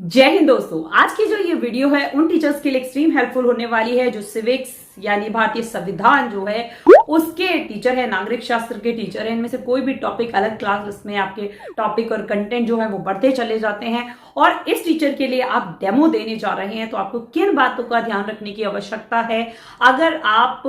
जय हिंद दोस्तों। आज की जो ये वीडियो है उन टीचर्स के लिए एक्सट्रीम हेल्पफुल होने वाली है जो सिविक्स यानी भारतीय संविधान जो है उसके टीचर है, नागरिक शास्त्र के टीचर है। इनमें से कोई भी टॉपिक अलग क्लास में आपके टॉपिक और कंटेंट जो है वो बढ़ते चले जाते हैं और इस टीचर के लिए आप डेमो देने जा रहे हैं तो आपको किन बातों का ध्यान रखने की आवश्यकता है। अगर आप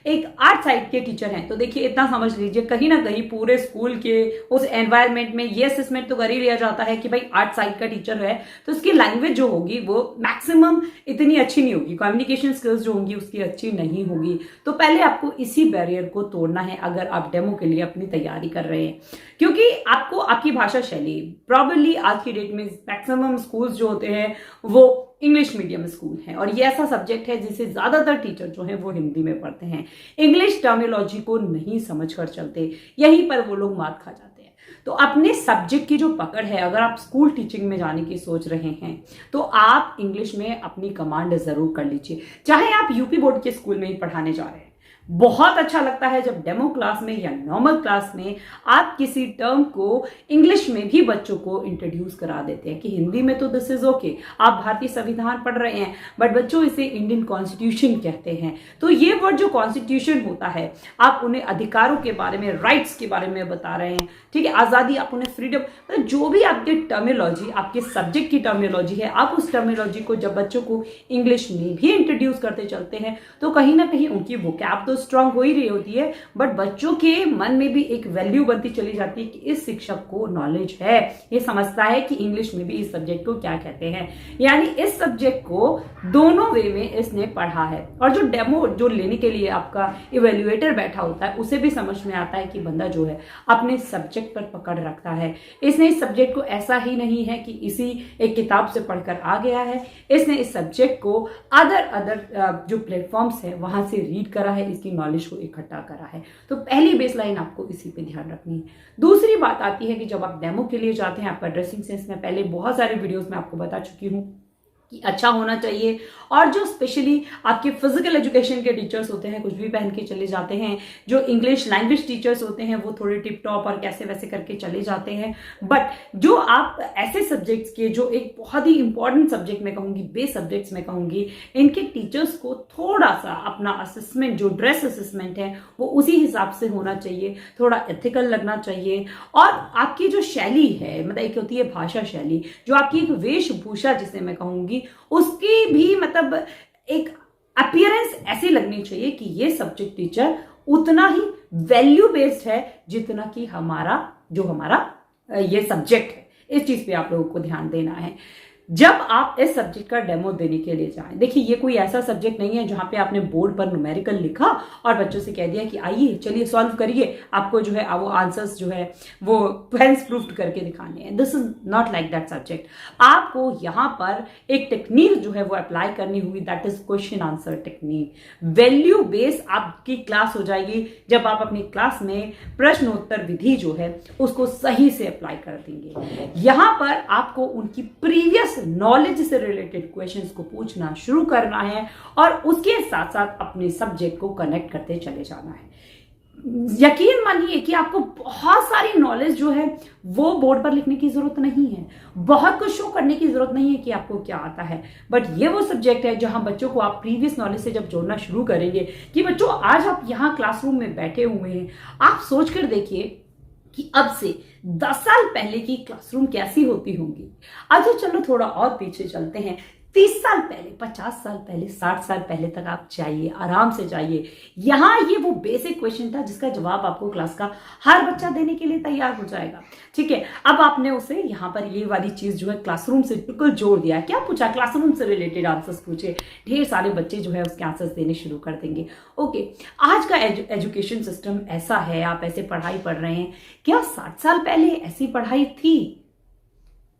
एक आर्ट साइड के टीचर हैं तो देखिए इतना समझ लीजिए, कहीं ना कहीं पूरे स्कूल के उस एनवायरमेंट में ये असेसमेंट तो कर ही लिया जाता है कि भाई आर्ट साइड का टीचर है तो उसकी लैंग्वेज जो होगी वो मैक्सिमम इतनी अच्छी नहीं होगी, कम्युनिकेशन स्किल्स जो होंगी उसकी अच्छी नहीं होगी। तो पहले आपको इसी बैरियर को तोड़ना है अगर आप डेमो के लिए अपनी तैयारी कर रहे हैं, क्योंकि आपको आपकी भाषा शैली प्रॉबली आज की डेट में मैक्सिमम स्कूल्स जो होते हैं वो इंग्लिश मीडियम स्कूल है और ये ऐसा सब्जेक्ट है जिसे ज्यादातर टीचर जो है वो हिंदी में पढ़ते हैं, इंग्लिश टर्मिनोलॉजी को नहीं समझकर चलते, यहीं पर वो लोग मात खा जाते हैं। तो अपने सब्जेक्ट की जो पकड़ है, अगर आप स्कूल टीचिंग में जाने की सोच रहे हैं तो आप इंग्लिश में अपनी कमांड जरूर कर लीजिए, चाहे आप यूपी बोर्ड के स्कूल में ही पढ़ाने जा रहे हैं। बहुत अच्छा लगता है जब डेमो क्लास में या नॉर्मल क्लास में आप किसी टर्म को इंग्लिश में भी बच्चों को इंट्रोड्यूस करा देते हैं कि हिंदी में तो दिस इज ओके, आप भारतीय संविधान पढ़ रहे हैं बट बच्चों इसे इंडियन कॉन्स्टिट्यूशन कहते हैं। तो ये वर्ड जो कॉन्स्टिट्यूशन होता है आप उन्हें अधिकारों के बारे में, राइट्स के बारे में बता रहे हैं, ठीक है, आजादी, आप उन्हें फ्रीडम, तो जो भी आपके टर्मिनोलॉजी, आपके सब्जेक्ट की टर्मिनोलॉजी है, आप उस टर्मिनोलॉजी को जब बच्चों को इंग्लिश में भी इंट्रोड्यूस करते चलते हैं तो कहीं ना कहीं उनकी वोकैब तो स्ट्रांग हो ही रही होती है बट बच्चों के मन में भी एक वैल्यू बनती चली जाती है कि इस शिक्षक को नॉलेज है, ये समझता है कि इंग्लिश में भी इस सब्जेक्ट को क्या कहते हैं, यानी इस सब्जेक्ट को दोनों वे में इसने पढ़ा है। और जो डेमो जो लेने के लिए आपका इवेल्युएटर बैठा होता है उसे भी समझ में आता है कि बंदा जो है अपने सब्जेक्ट पर पकड़ रखता है, इसने इस सब्जेक्ट को ऐसा ही नहीं है कि इसी एक किताब से पढ़कर आ गया है, इसने इस सब्जेक्ट को अदर जो प्लेटफॉर्म्स है वहां से रीड करा है, इसकी नॉलेज को इकट्ठा करा है। तो पहली बेसलाइन आपको इसी पे ध्यान रखनी है। दूसरी बात आती है कि जब आप डेमो के लिए जाते हैं, आपका ड्रेसिंग सेंस मैं पहले बहुत सारे वीडियोस में आपको बता चुकी हूं कि अच्छा होना चाहिए। और जो स्पेशली आपके फिजिकल एजुकेशन के टीचर्स होते हैं कुछ भी पहन के चले जाते हैं, जो इंग्लिश लैंग्वेज टीचर्स होते हैं वो थोड़े टिप टॉप और कैसे वैसे करके चले जाते हैं, बट जो आप ऐसे सब्जेक्ट्स के जो एक बहुत ही इंपॉर्टेंट सब्जेक्ट में कहूंगी, बेस सब्जेक्ट्स में कहूंगी, इनके टीचर्स को थोड़ा सा अपना असेसमेंट, जो ड्रेस असेसमेंट है वो उसी हिसाब से होना चाहिए, थोड़ा एथिकल लगना चाहिए। और आपकी जो शैली है, मतलब एक होती है भाषा शैली, जो आपकी एक वेशभूषा जिसे मैं कहूंगी उसकी भी मतलब एक अपीयरेंस ऐसी लगनी चाहिए कि ये सब्जेक्ट टीचर उतना ही वैल्यू बेस्ड है जितना कि हमारा ये सब्जेक्ट है। इस चीज पे आप लोगों को ध्यान देना है जब आप इस सब्जेक्ट का डेमो देने के लिए जाएं। देखिए ये कोई ऐसा सब्जेक्ट नहीं है जहां पे आपने बोर्ड पर न्यूमेरिकल लिखा और बच्चों से कह दिया कि आइए चलिए सॉल्व करिए, आपको जो है वो आंसर्स जो है वो पेन्स प्रूफ करके दिखाने हैं। This is not like that subject. आपको यहाँ पर एक टेक्निक जो है वो अप्लाई करनी हुई, that is question answer technique. Value base आपकी क्लास हो जाएगी जब आप अपनी क्लास में प्रश्नोत्तर विधि जो है उसको सही से अप्लाई कर देंगे। यहां पर आपको उनकी प्रीवियस नॉलेज से रिलेटेड क्वेश्चंस को पूछना शुरू करना है और उसके साथ साथ अपने सब्जेक्ट को कनेक्ट करते चले जाना है। यकीन मानिए कि आपको बहुत सारी नॉलेज जो है वो बोर्ड पर लिखने की जरूरत नहीं है, बहुत कुछ शो करने की जरूरत नहीं है कि आपको क्या आता है, बट ये वो सब्जेक्ट है जहां बच्चों को आप प्रीवियस नॉलेज से जब जोड़ना शुरू करेंगे कि बच्चों आज आप यहां क्लासरूम में बैठे हुए हैं, आप सोच कर देखिए कि अब से 10 साल पहले की क्लासरूम कैसी होती होंगी। अच्छा चलो थोड़ा और पीछे चलते हैं, 30 साल पहले, 50 साल पहले, 60 साल पहले तक आप जाइए, आराम से जाइए। यहां ये वो बेसिक क्वेश्चन था जिसका जवाब आपको क्लास का हर बच्चा देने के लिए तैयार हो जाएगा, ठीक है। अब आपने उसे यहाँ पर ये वाली चीज जो है क्लासरूम से बिल्कुल जोड़ दिया। क्या पूछा? क्लासरूम से रिलेटेड आंसर्स पूछे, ढेर सारे बच्चे जो है उसके आंसर्स देने शुरू कर देंगे। ओके, आज का एजुकेशन सिस्टम ऐसा है, आप ऐसे पढ़ाई पढ़ रहे हैं, क्या 60 साल पहले ऐसी पढ़ाई थी?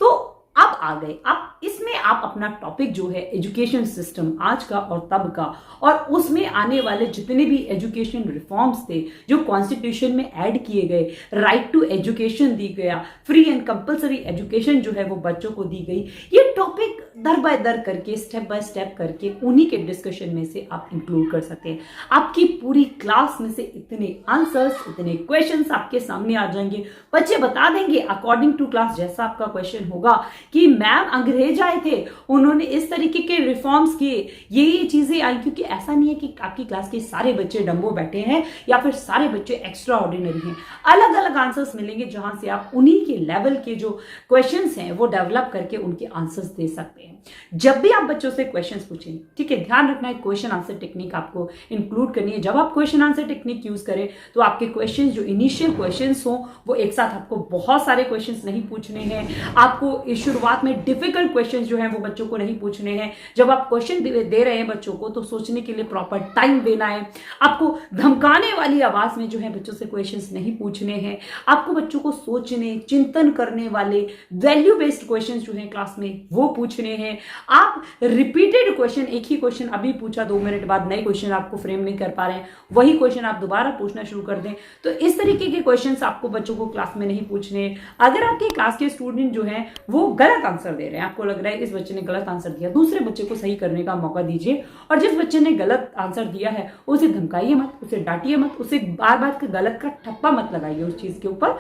तो अब आ गए, अब इसमें आप अपना टॉपिक जो है एजुकेशन सिस्टम आज का और तब का, और उसमें आने वाले जितने भी एजुकेशन रिफॉर्म्स थे जो कॉन्स्टिट्यूशन में ऐड किए गए, राइट टू एजुकेशन दी गया, फ्री एंड कंपलसरी एजुकेशन जो है वो बच्चों को दी गई, ये टॉपिक दर बाय दर करके, स्टेप बाय स्टेप करके उन्हीं के डिस्कशन में से आप इंक्लूड कर सकते हैं। आपकी पूरी क्लास में से इतने आंसर्स, इतने क्वेश्चंस आपके सामने आ जाएंगे, बच्चे बता देंगे अकॉर्डिंग टू क्लास। जैसा आपका क्वेश्चन होगा कि मैम अंग्रेज आए थे, उन्होंने इस तरीके के रिफॉर्म्स किए, ये चीजें आई, क्योंकि ऐसा नहीं है कि आपकी क्लास के सारे बच्चे डम्बो बैठे हैं या फिर सारे बच्चे एक्स्ट्रा ऑर्डिनरी हैं। अलग अलग आंसर्स मिलेंगे जहां से आप उन्हीं के लेवल के जो क्वेश्चंस हैं वो डेवलप करके उनके आंसर्स दे सकते हैं। जब भी आप बच्चों से क्वेश्चंस पूछें, ठीक है, ध्यान रखना है क्वेश्चन आंसर टेक्निक आपको इंक्लूड करनी है। जब आप क्वेश्चन आंसर टेक्निक यूज करें तो आपके क्वेश्चंस जो इनिशियल क्वेश्चंस हो वो एक साथ, आपको बहुत सारे क्वेश्चंस नहीं पूछने हैं। आपको शुरुआत में डिफिकल्ट क्वेश्चंस जो है वो बच्चों को नहीं पूछने हैं। जब आप क्वेश्चन दे रहे हैं बच्चों को तो सोचने के लिए प्रॉपर टाइम देना है। आपको धमकाने वाली आवाज में जो है बच्चों से क्वेश्चंस नहीं पूछने हैं। आपको बच्चों को सोचने, चिंतन करने वाले वैल्यू बेस्ड क्वेश्चंस जो है क्लास में वो पूछने हैं। आप रिपीटेड क्वेश्चन, एक ही क्वेश्चन अभी पूछा, 2 मिनट बाद नए क्वेश्चन आपको फ्रेम नहीं कर पा रहे हैं, वही क्वेश्चन आप दोबारा पूछना शुरू कर दें, तो इस तरीके के क्वेश्चंस आपको बच्चों को क्लास में नहीं पूछने। अगर आपके क्लास के स्टूडेंट जो है वो गलत आंसर दे रहे हैं, आपको लग रहा है इस बच्चे ने गलत आंसर दिया, दूसरे बच्चे को सही करने का मौका दीजिए। और जिस बच्चे ने गलत आंसर दिया है उसे धमकाइए मत, उसे डांटिए मत, उसे बार बार गलत का ठप्पा मत लगाइए उस चीज के ऊपर।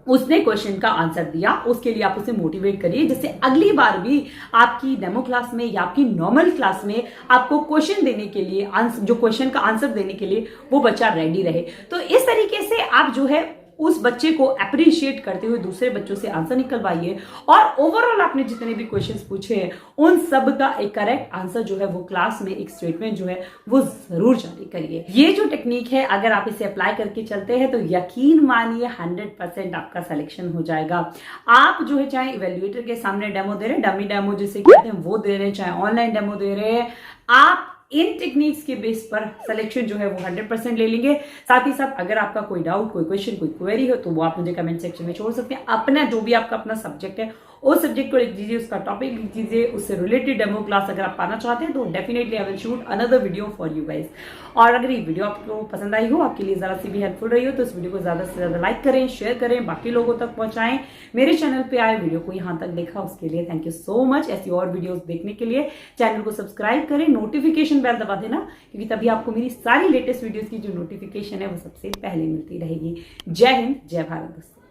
उसने क्वेश्चन का आंसर दिया, उसके लिए आप उसे मोटिवेट करिए, जिससे अगली बार भी आपकी डेमो क्लास में या आपकी नॉर्मल क्लास में आपको क्वेश्चन देने के लिए, जो क्वेश्चन का आंसर देने के लिए वो बच्चा रेडी रहे। तो इस तरीके से आप जो है उस बच्चे को अप्रिशिएट करते हुए दूसरे बच्चों से आंसर निकलवाइए। और ओवरऑल आपने जितने भी क्वेश्चंस पूछे हैं उन सब का एक करेक्ट आंसर जो है वो क्लास में एक स्टेटमेंट जो है वो जरूर जारी करिए। ये जो टेक्निक है अगर आप इसे अप्लाई करके चलते हैं तो यकीन मानिए 100% आपका सिलेक्शन हो जाएगा। आप जो है चाहे इवेल्युएटर के सामने डेमो दे रहे हैं, डमी डेमो जिसे कहते हैं वो दे रहे हैं, चाहे ऑनलाइन डेमो दे रहे हैं, आप इन टेक्निक्स के बेस पर सिलेक्शन जो है वो 100% ले लेंगे। साथ ही साथ अगर आपका कोई डाउट, कोई क्वेश्चन, कोई क्वेरी हो तो वो आप मुझे कमेंट सेक्शन में छोड़ सकते हैं। अपना जो भी आपका अपना सब्जेक्ट है उस सब्जेक्ट को लिख दीजिए, उसका टॉपिक लिख दीजिए, उससे रिलेटेड डेमो क्लास अगर आप पाना चाहते हैं तो definitely I will shoot another video for you guys. और अगर ये वीडियो आपको पसंद आई हो, आपके लिए जरा सी भी हेल्पफुल रही हो तो इस वीडियो को ज्यादा से ज्यादा लाइक करें, शेयर करें, बाकी लोगों तक पहुंचाएं। मेरे चैनल पे आए, वीडियो को यहाँ तक देखा उसके लिए थैंक यू सो मच। ऐसी और वीडियोस देखने के लिए चैनल को सब्सक्राइब करें, नोटिफिकेशन बेल दबा देना, क्योंकि तभी आपको मेरी सारी लेटेस्ट वीडियोस की जो नोटिफिकेशन है वो सबसे पहले मिलती रहेगी। जय हिंद, जय भारत दोस्तों।